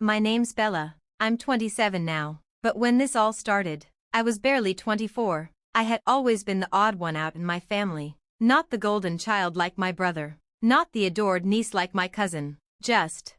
My name's Bella. I'm 27 now. But when this all started, I was barely 24. I had always been the odd one out in my family. Not the golden child like my brother. Not the adored niece like my cousin. Just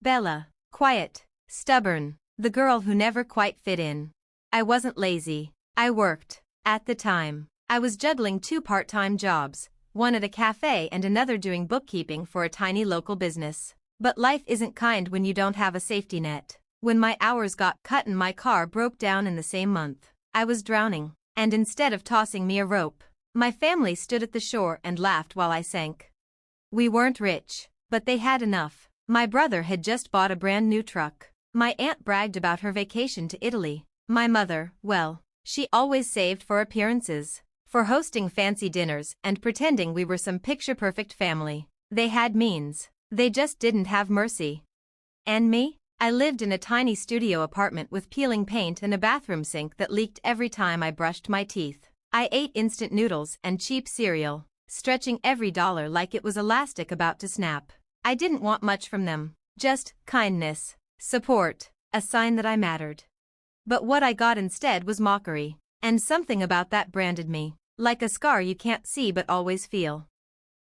Bella. Quiet. Stubborn. The girl who never quite fit in. I wasn't lazy. I worked. At the time, I was juggling 2 part-time jobs, one at a cafe and another doing bookkeeping for a tiny local business. But life isn't kind when you don't have a safety net. When my hours got cut and my car broke down in the same month, I was drowning. And instead of tossing me a rope, my family stood at the shore and laughed while I sank. We weren't rich, but they had enough. My brother had just bought a brand new truck. My aunt bragged about her vacation to Italy. My mother, well, she always saved for appearances, for hosting fancy dinners and pretending we were some picture-perfect family. They had means. They just didn't have mercy. And me? I lived in a tiny studio apartment with peeling paint and a bathroom sink that leaked every time I brushed my teeth. I ate instant noodles and cheap cereal, stretching every dollar like it was elastic about to snap. I didn't want much from them, just kindness, support, a sign that I mattered. But what I got instead was mockery, and something about that branded me, like a scar you can't see but always feel.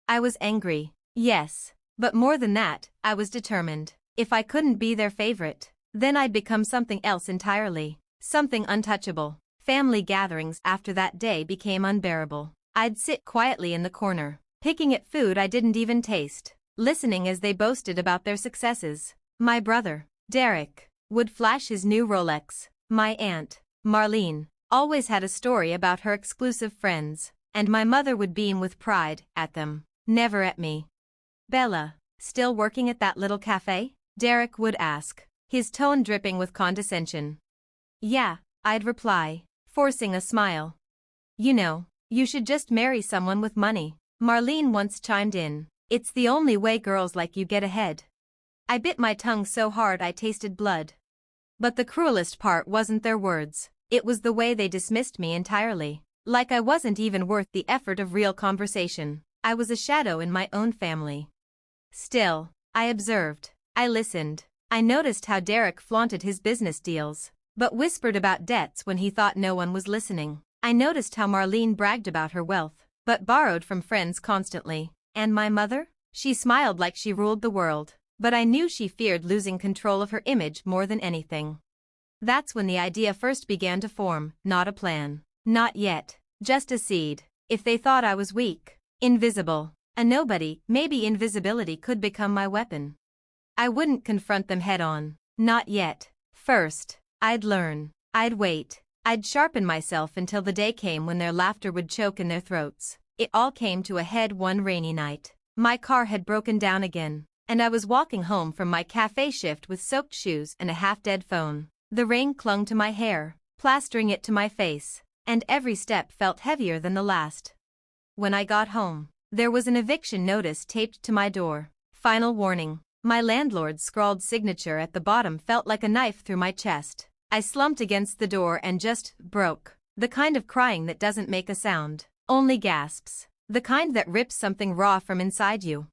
I was angry, yes, but more than that, I was determined. If I couldn't be their favorite, then I'd become something else entirely, something untouchable. Family gatherings after that day became unbearable. I'd sit quietly in the corner, picking at food I didn't even taste, listening as they boasted about their successes. My brother, Derek, would flash his new Rolex. My aunt, Marlene, always had a story about her exclusive friends, and my mother would beam with pride at them, never at me. Bella, still working at that little cafe? Derek would ask, his tone dripping with condescension. Yeah, I'd reply, forcing a smile. You know, you should just marry someone with money. Marlene once chimed in, it's the only way girls like you get ahead. I bit my tongue so hard I tasted blood. But the cruelest part wasn't their words, it was the way they dismissed me entirely, like I wasn't even worth the effort of real conversation. I was a shadow in my own family. Still, I observed. I listened. I noticed how Derek flaunted his business deals, but whispered about debts when he thought no one was listening. I noticed how Marlene bragged about her wealth, but borrowed from friends constantly. And my mother? She smiled like she ruled the world, but I knew she feared losing control of her image more than anything. That's when the idea first began to form, not a plan. Not yet, just a seed. If they thought I was weak, invisible, a nobody, maybe invisibility could become my weapon. I wouldn't confront them head-on, not yet. First, I'd learn. I'd wait. I'd sharpen myself until the day came when their laughter would choke in their throats. It all came to a head one rainy night. My car had broken down again, and I was walking home from my cafe shift with soaked shoes and a half-dead phone. The rain clung to my hair, plastering it to my face, and every step felt heavier than the last. When I got home, there was an eviction notice taped to my door. Final warning. My landlord's scrawled signature at the bottom felt like a knife through my chest. I slumped against the door and just broke. The kind of crying that doesn't make a sound, only gasps. The kind that rips something raw from inside you.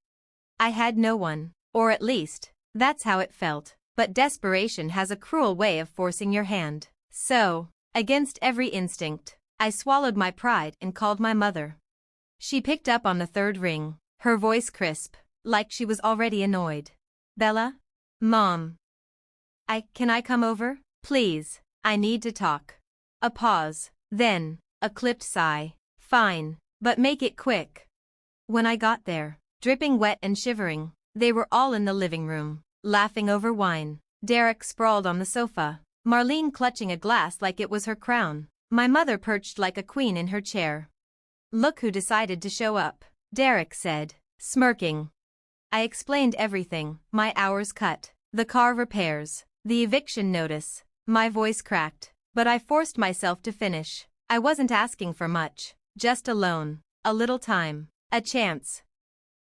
I had no one, or at least, that's how it felt. But desperation has a cruel way of forcing your hand. So, against every instinct, I swallowed my pride and called my mother. She picked up on the third ring, her voice crisp, like she was already annoyed. Bella? Mom. Can I come over? Please, I need to talk. A pause, then, a clipped sigh. Fine, but make it quick. When I got there, dripping wet and shivering, they were all in the living room, laughing over wine. Derek sprawled on the sofa, Marlene clutching a glass like it was her crown. My mother perched like a queen in her chair. Look who decided to show up, Derek said, smirking. I explained everything, my hours cut, the car repairs, the eviction notice. My voice cracked, but I forced myself to finish. I wasn't asking for much, just a loan, a little time, a chance.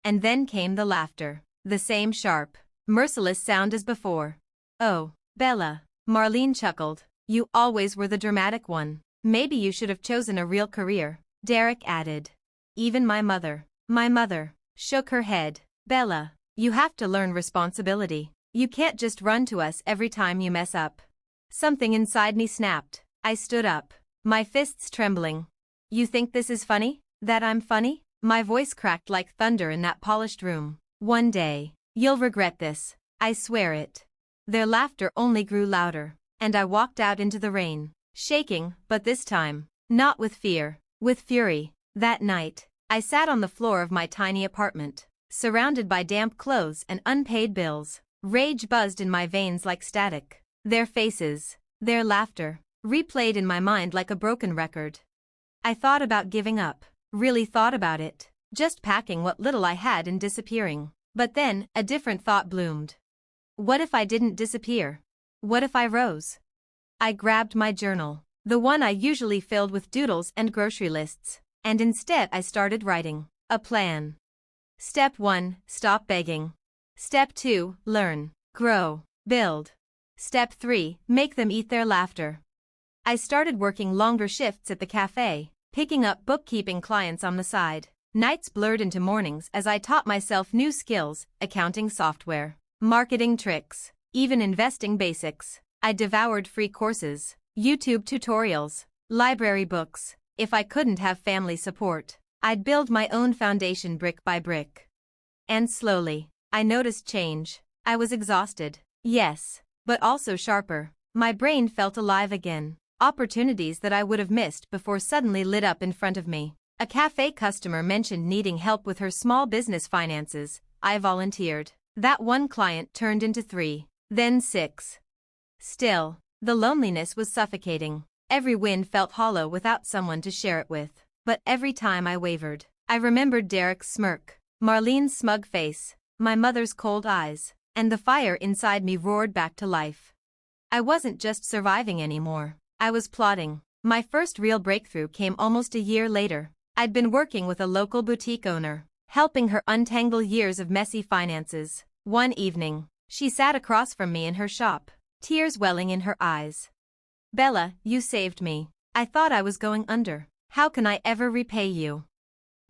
And then came the laughter, the same sharp, merciless sound as before. Oh, Bella, Marlene chuckled, you always were the dramatic one. Maybe you should have chosen a real career, Derek added. Even my mother, shook her head. Bella, you have to learn responsibility. You can't just run to us every time you mess up. Something inside me snapped. I stood up, my fists trembling. You think this is funny? That I'm funny? My voice cracked like thunder in that polished room. One day, you'll regret this. I swear it. Their laughter only grew louder, and I walked out into the rain, shaking, but this time, not with fear, with fury. That night, I sat on the floor of my tiny apartment, surrounded by damp clothes and unpaid bills. Rage buzzed in my veins like static. Their faces, their laughter, replayed in my mind like a broken record. I thought about giving up, really thought about it, just packing what little I had and disappearing. But then, a different thought bloomed. What if I didn't disappear? What if I rose? I grabbed my journal, the one I usually filled with doodles and grocery lists, and instead I started writing a plan. Step 1, stop begging. Step 2, learn, grow, build. Step 3, make them eat their laughter. I started working longer shifts at the cafe, picking up bookkeeping clients on the side. Nights blurred into mornings as I taught myself new skills, accounting software, marketing tricks, even investing basics. I devoured free courses, YouTube tutorials, library books. If I couldn't have family support, I'd build my own foundation brick by brick. And slowly, I noticed change. I was exhausted, yes, but also sharper. My brain felt alive again. Opportunities that I would have missed before suddenly lit up in front of me. A cafe customer mentioned needing help with her small business finances. I volunteered. That one client turned into 3, then 6. Still, the loneliness was suffocating. Every win felt hollow without someone to share it with. But every time I wavered, I remembered Derek's smirk, Marlene's smug face, my mother's cold eyes, and the fire inside me roared back to life. I wasn't just surviving anymore. I was plotting. My first real breakthrough came almost a year later. I'd been working with a local boutique owner, helping her untangle years of messy finances. One evening, she sat across from me in her shop, tears welling in her eyes. Bella, you saved me. I thought I was going under. How can I ever repay you?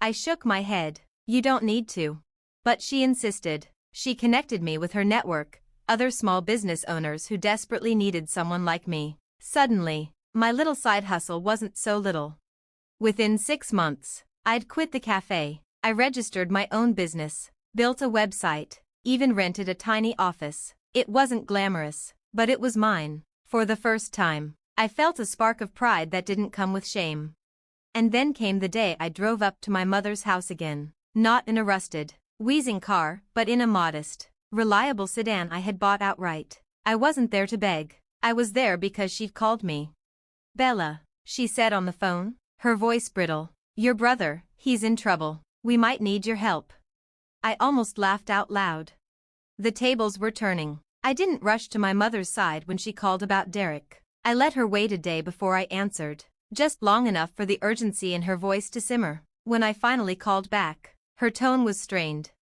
I shook my head. You don't need to. But she insisted. She connected me with her network, other small business owners who desperately needed someone like me. Suddenly, my little side hustle wasn't so little. Within 6 months, I'd quit the cafe. I registered my own business, built a website, even rented a tiny office. It wasn't glamorous, but it was mine. For the first time, I felt a spark of pride that didn't come with shame. And then came the day I drove up to my mother's house again. Not in a rusted, wheezing car, but in a modest, reliable sedan I had bought outright. I wasn't there to beg. I was there because she'd called me. Bella, she said on the phone, her voice brittle. Your brother, he's in trouble. We might need your help. I almost laughed out loud. The tables were turning. I didn't rush to my mother's side when she called about Derek. I let her wait a day before I answered, just long enough for the urgency in her voice to simmer. When I finally called back, her tone was strained.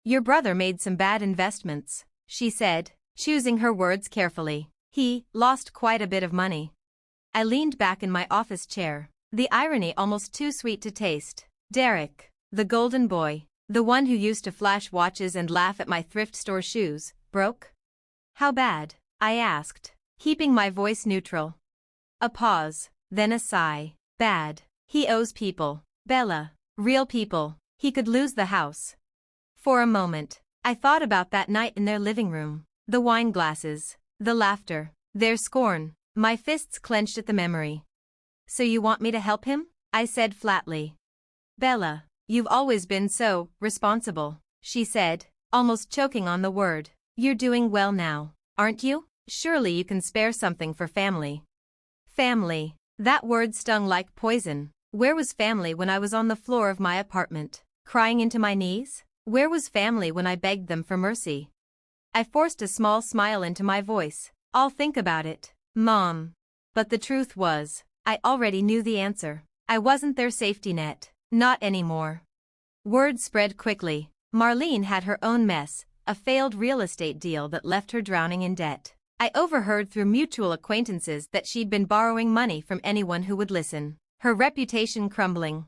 Your brother made some bad investments, she said, choosing her words carefully. He lost quite a bit of money. I leaned back in my office chair, the irony almost too sweet to taste. Derek, the golden boy, the one who used to flash watches and laugh at my thrift store shoes, broke? How bad? I asked, keeping my voice neutral. A pause, then a sigh. Bad. He owes people. Bella. Real people. He could lose the house. For a moment, I thought about that night in their living room. The wine glasses, the laughter, their scorn. My fists clenched at the memory. So you want me to help him? I said flatly. Bella, you've always been so responsible, she said, almost choking on the word. You're doing well now, aren't you? Surely you can spare something for family. Family. That word stung like poison. Where was family when I was on the floor of my apartment, crying into my knees? Where was family when I begged them for mercy? I forced a small smile into my voice. I'll think about it, Mom. But the truth was, I already knew the answer. I wasn't their safety net. Not anymore. Word spread quickly. Marlene had her own mess, a failed real estate deal that left her drowning in debt. I overheard through mutual acquaintances that she'd been borrowing money from anyone who would listen. Her reputation crumbling.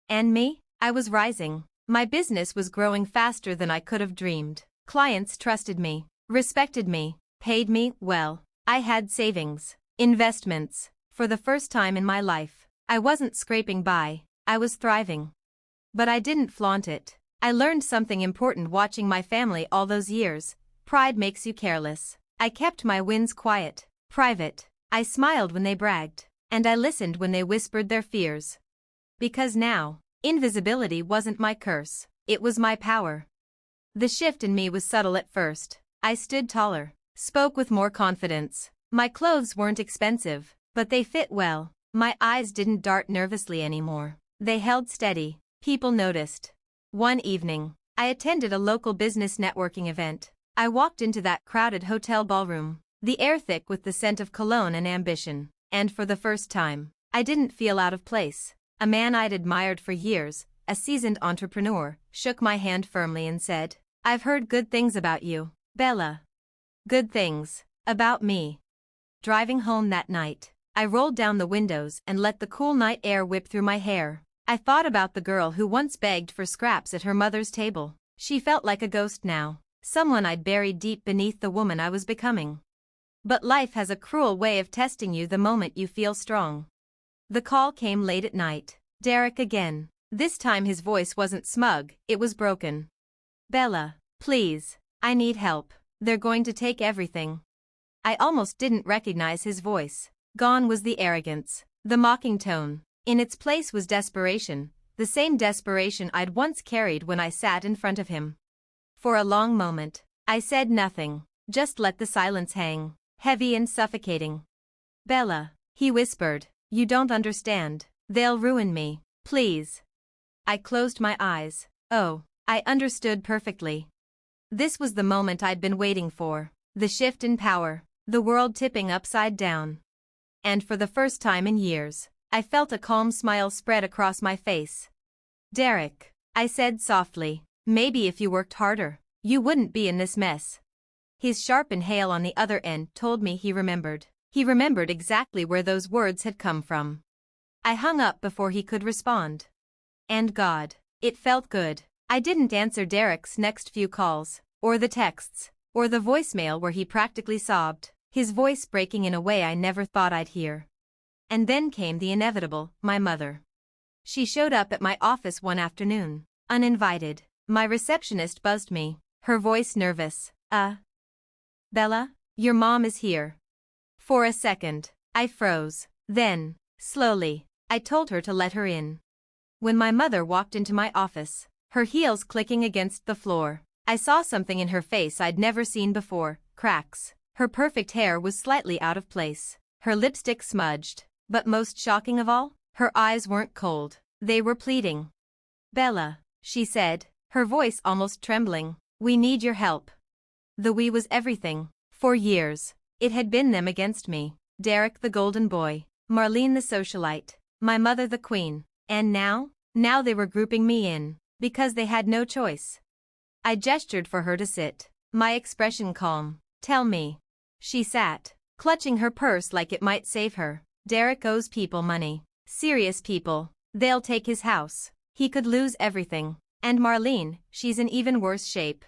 And me? I was rising. My business was growing faster than I could have dreamed. Clients trusted me. respected me, paid me well. I had savings, investments. For the first time in my life, I wasn't scraping by, I was thriving. But I didn't flaunt it. I learned something important watching my family all those years. Pride makes you careless. I kept my wins quiet, private. I smiled when they bragged, and I listened when they whispered their fears. Because now, invisibility wasn't my curse, it was my power. The shift in me was subtle at first. I stood taller, spoke with more confidence. My clothes weren't expensive, but they fit well. My eyes didn't dart nervously anymore. They held steady. People noticed. One evening, I attended a local business networking event. I walked into that crowded hotel ballroom, the air thick with the scent of cologne and ambition. And for the first time, I didn't feel out of place. A man I'd admired for years, a seasoned entrepreneur, shook my hand firmly and said, "I've heard good things about you, Bella." Good things. About me. Driving home that night, I rolled down the windows and let the cool night air whip through my hair. I thought about the girl who once begged for scraps at her mother's table. She felt like a ghost now, someone I'd buried deep beneath the woman I was becoming. But life has a cruel way of testing you the moment you feel strong. The call came late at night. Derek again. This time his voice wasn't smug, it was broken. "Bella, please, I need help. They're going to take everything." I almost didn't recognize his voice. Gone was the arrogance, the mocking tone. In its place was desperation, the same desperation I'd once carried when I sat in front of him. For a long moment, I said nothing, just let the silence hang, heavy and suffocating. "Bella," he whispered, "you don't understand. They'll ruin me, please." I closed my eyes. Oh, I understood perfectly. This was the moment I'd been waiting for, the shift in power, the world tipping upside down. And for the first time in years, I felt a calm smile spread across my face. "Derek," I said softly, "maybe if you worked harder, you wouldn't be in this mess." His sharp inhale on the other end told me he remembered. He remembered exactly where those words had come from. I hung up before he could respond. And God, it felt good. I didn't answer Derek's next few calls, or the texts, or the voicemail where he practically sobbed, his voice breaking in a way I never thought I'd hear. And then came the inevitable, my mother. She showed up at my office one afternoon, uninvited. My receptionist buzzed me, her voice nervous. Bella, your mom is here." For a second, I froze. Then, slowly, I told her to let her in. When my mother walked into my office, her heels clicking against the floor, I saw something in her face I'd never seen before, cracks. Her perfect hair was slightly out of place, her lipstick smudged, but most shocking of all, her eyes weren't cold, they were pleading. "Bella," she said, her voice almost trembling, "we need your help." The we was everything. For years, it had been them against me, Derek the golden boy, Marlene the socialite, my mother the queen, and now they were grouping me in, because they had no choice. I gestured for her to sit, my expression calm. "Tell me." She sat, clutching her purse like it might save her. "Derek owes people money. Serious people. They'll take his house. He could lose everything. And Marlene, she's in even worse shape."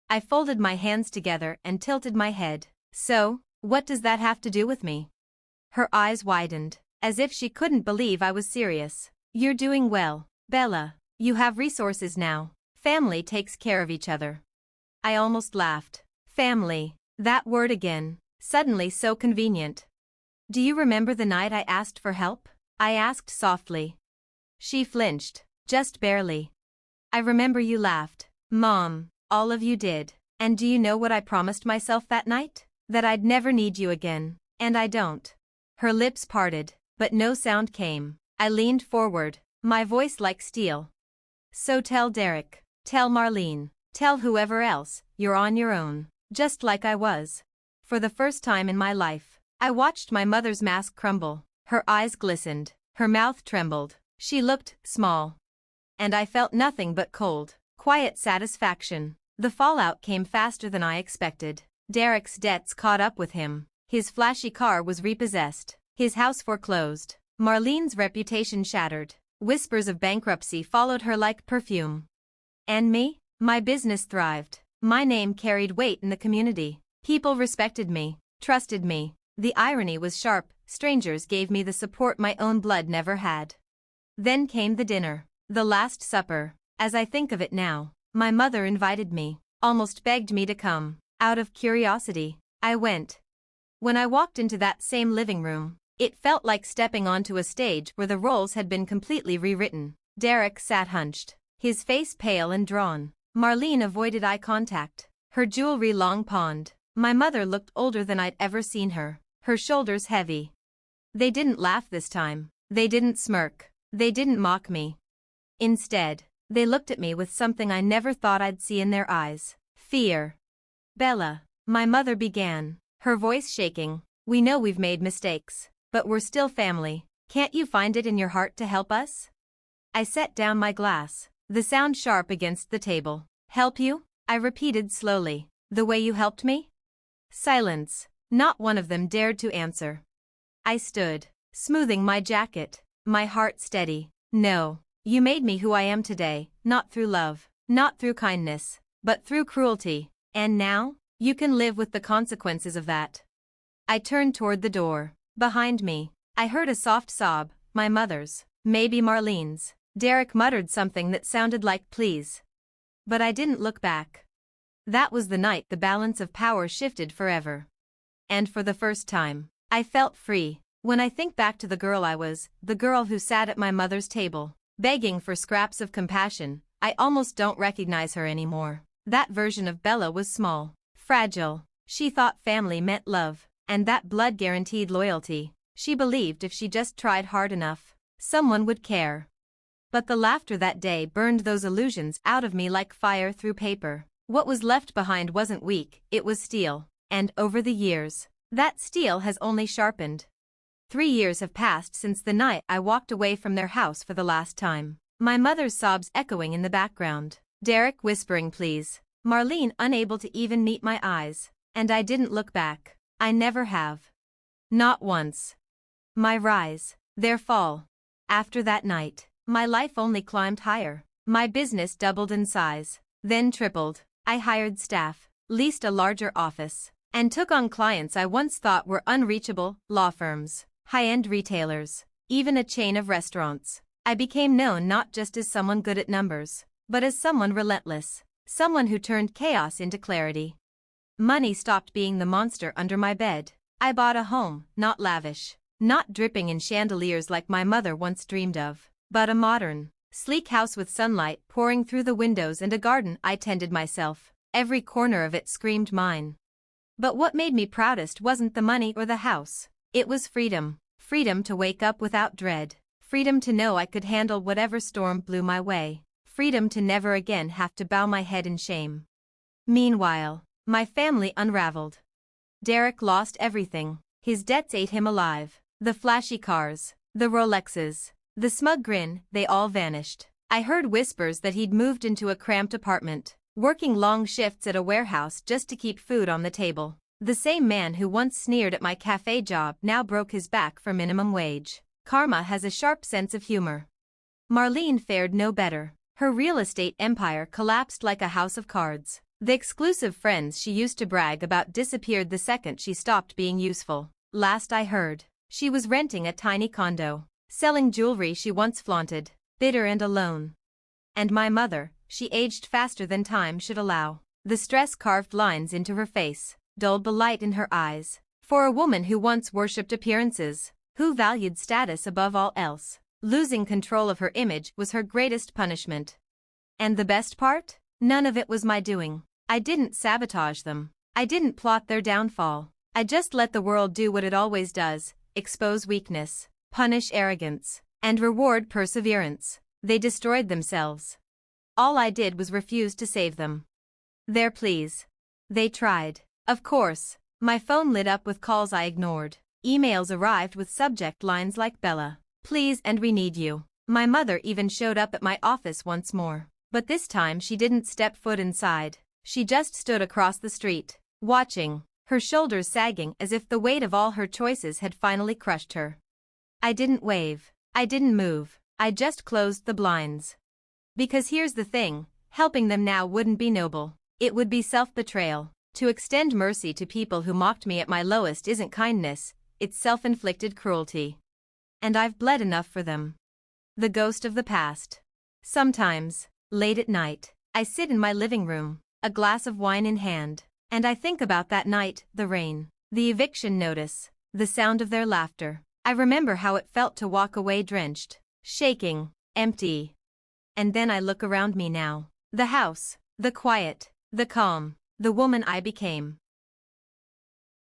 I folded my hands together and tilted my head. "So, what does that have to do with me?" Her eyes widened, as if she couldn't believe I was serious. "You're doing well, Bella. You have resources now. Family takes care of each other." I almost laughed. Family. That word again, suddenly so convenient. "Do you remember the night I asked for help?" I asked softly. She flinched, just barely. "I remember you laughed, Mom, all of you did. And do you know what I promised myself that night? That I'd never need you again, and I don't." Her lips parted, but no sound came. I leaned forward, my voice like steel. "So tell Derek, tell Marlene, tell whoever else, you're on your own, just like I was." For the first time in my life, I watched my mother's mask crumble. Her eyes glistened, her mouth trembled, she looked small. And I felt nothing but cold, quiet satisfaction. The fallout came faster than I expected. Derek's debts caught up with him. His flashy car was repossessed, his house foreclosed, Marlene's reputation shattered. Whispers of bankruptcy followed her like perfume. And me? My business thrived. My name carried weight in the community. People respected me, trusted me. The irony was sharp, strangers gave me the support my own blood never had. Then came the dinner, the Last Supper. As I think of it now, my mother invited me, almost begged me to come. Out of curiosity, I went. When I walked into that same living room, it felt like stepping onto a stage where the roles had been completely rewritten. Derek sat hunched, his face pale and drawn. Marlene avoided eye contact, her jewelry long pawned. My mother looked older than I'd ever seen her, her shoulders heavy. They didn't laugh this time, they didn't smirk, they didn't mock me. Instead, they looked at me with something I never thought I'd see in their eyes: fear. "Bella," my mother began, her voice shaking, "we know we've made mistakes, but we're still family. Can't you find it in your heart to help us?" I set down my glass, the sound sharp against the table. "Help you?" I repeated slowly. "The way you helped me?" Silence. Not one of them dared to answer. I stood, smoothing my jacket, my heart steady. "No. You made me who I am today, not through love, not through kindness, but through cruelty. And now, you can live with the consequences of that." I turned toward the door. Behind me, I heard a soft sob, my mother's, maybe Marlene's. Derek muttered something that sounded like please. But I didn't look back. That was the night the balance of power shifted forever. And for the first time, I felt free. When I think back to the girl I was, the girl who sat at my mother's table, begging for scraps of compassion, I almost don't recognize her anymore. That version of Bella was small, fragile. She thought family meant love, and that blood guaranteed loyalty. She believed if she just tried hard enough, someone would care. But the laughter that day burned those illusions out of me like fire through paper. What was left behind wasn't weak, it was steel. And over the years, that steel has only sharpened. 3 years have passed since the night I walked away from their house for the last time. My mother's sobs echoing in the background. Derek whispering please. Marlene unable to even meet my eyes. And I didn't look back. I never have. Not once. My rise, their fall. After that night, my life only climbed higher. My business doubled in size, then tripled. I hired staff, leased a larger office, and took on clients I once thought were unreachable: law firms, high-end retailers, even a chain of restaurants. I became known not just as someone good at numbers, but as someone relentless, someone who turned chaos into clarity. Money stopped being the monster under my bed. I bought a home, not lavish, not dripping in chandeliers like my mother once dreamed of, but a modern, sleek house with sunlight pouring through the windows and a garden I tended myself. Every corner of it screamed mine. But what made me proudest wasn't the money or the house. It was freedom. Freedom to wake up without dread. Freedom to know I could handle whatever storm blew my way. Freedom to never again have to bow my head in shame. Meanwhile, my family unraveled. Derek lost everything. His debts ate him alive. The flashy cars, the Rolexes, the smug grin, they all vanished. I heard whispers that he'd moved into a cramped apartment, working long shifts at a warehouse just to keep food on the table. The same man who once sneered at my cafe job now broke his back for minimum wage. Karma has a sharp sense of humor. Marlene fared no better. Her real estate empire collapsed like a house of cards. The exclusive friends she used to brag about disappeared the second she stopped being useful. Last I heard, she was renting a tiny condo, selling jewelry she once flaunted, bitter and alone. And my mother, she aged faster than time should allow. The stress carved lines into her face, dulled the light in her eyes. For a woman who once worshipped appearances, who valued status above all else, losing control of her image was her greatest punishment. And the best part? None of it was my doing. I didn't sabotage them. I didn't plot their downfall. I just let the world do what it always does: expose weakness, punish arrogance, and reward perseverance. They destroyed themselves. All I did was refuse to save them. Their pleas. They tried. Of course, my phone lit up with calls I ignored. Emails arrived with subject lines like "Bella, please and we need you." My mother even showed up at my office once more. But this time she didn't step foot inside. She just stood across the street, watching, her shoulders sagging as if the weight of all her choices had finally crushed her. I didn't wave. I didn't move. I just closed the blinds. Because here's the thing, helping them now wouldn't be noble. It would be self-betrayal. To extend mercy to people who mocked me at my lowest isn't kindness, it's self-inflicted cruelty. And I've bled enough for them. The ghost of the past. Sometimes, late at night, I sit in my living room, a glass of wine in hand, and I think about that night, the rain, the eviction notice, the sound of their laughter. I remember how it felt to walk away drenched, shaking, empty. And then I look around me now. The house, the quiet, the calm, the woman I became.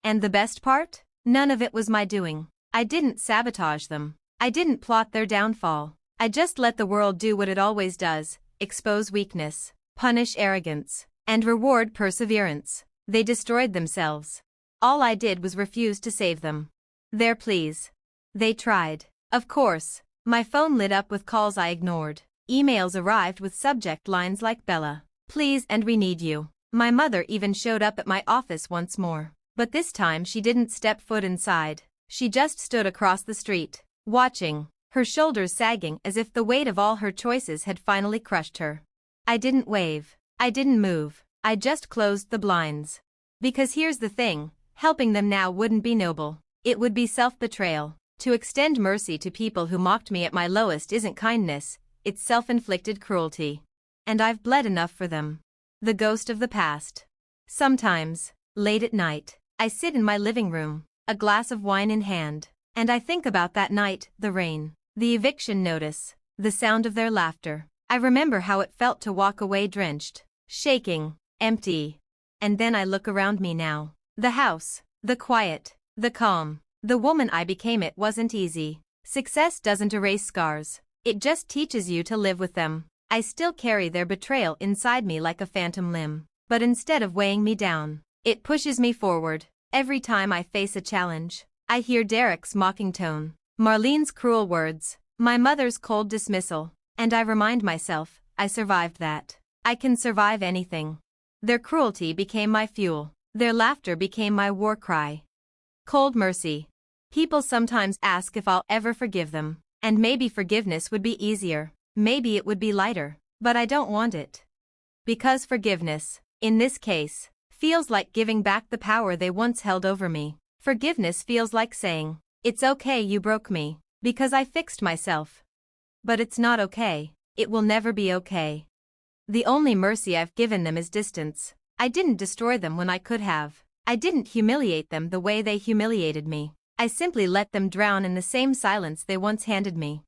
And the best part? None of it was my doing. I didn't sabotage them. I didn't plot their downfall. I just let the world do what it always does, expose weakness, punish arrogance, and reward perseverance. They destroyed themselves. All I did was refuse to save them. Their pleas. They tried. Of course, my phone lit up with calls I ignored. Emails arrived with subject lines like Bella, please and we need you. My mother even showed up at my office once more. But this time she didn't step foot inside. She just stood across the street, watching, her shoulders sagging as if the weight of all her choices had finally crushed her. I didn't wave. I didn't move. I just closed the blinds. Because here's the thing, helping them now wouldn't be noble. It would be self-betrayal. To extend mercy to people who mocked me at my lowest isn't kindness, it's self-inflicted cruelty. And I've bled enough for them. The ghost of the past. Sometimes, late at night, I sit in my living room, a glass of wine in hand, and I think about that night, the rain, the eviction notice, the sound of their laughter. I remember how it felt to walk away drenched, shaking, empty. And then I look around me now. The house, the quiet, the calm, the woman I became. It wasn't easy. Success doesn't erase scars. It just teaches you to live with them. I still carry their betrayal inside me like a phantom limb. But instead of weighing me down, it pushes me forward. Every time I face a challenge, I hear Derek's mocking tone, Marlene's cruel words, my mother's cold dismissal, and I remind myself, I survived that. I can survive anything. Their cruelty became my fuel. Their laughter became my war cry. Cold mercy. People sometimes ask if I'll ever forgive them, and maybe forgiveness would be easier, maybe it would be lighter, but I don't want it. Because forgiveness, in this case, feels like giving back the power they once held over me. Forgiveness feels like saying, it's okay you broke me, because I fixed myself. But it's not okay. It will never be okay. The only mercy I've given them is distance. I didn't destroy them when I could have. I didn't humiliate them the way they humiliated me. I simply let them drown in the same silence they once handed me.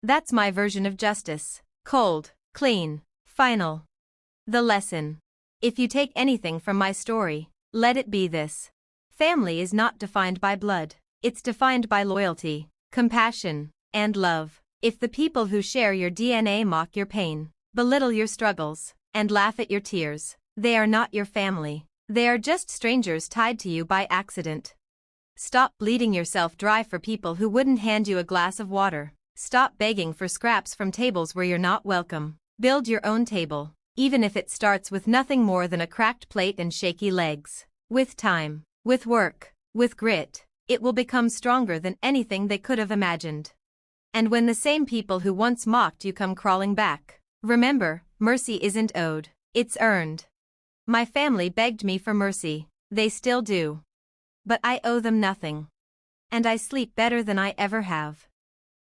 That's my version of justice. Cold, clean, final. The lesson. If you take anything from my story, let it be this. Family is not defined by blood. It's defined by loyalty, compassion, and love. If the people who share your DNA mock your pain, belittle your struggles, and laugh at your tears, they are not your family. They are just strangers tied to you by accident. Stop bleeding yourself dry for people who wouldn't hand you a glass of water. Stop begging for scraps from tables where you're not welcome. Build your own table, even if it starts with nothing more than a cracked plate and shaky legs. With time, with work, with grit, it will become stronger than anything they could have imagined. And when the same people who once mocked you come crawling back, remember, mercy isn't owed, it's earned. My family begged me for mercy, they still do. But I owe them nothing. And I sleep better than I ever have.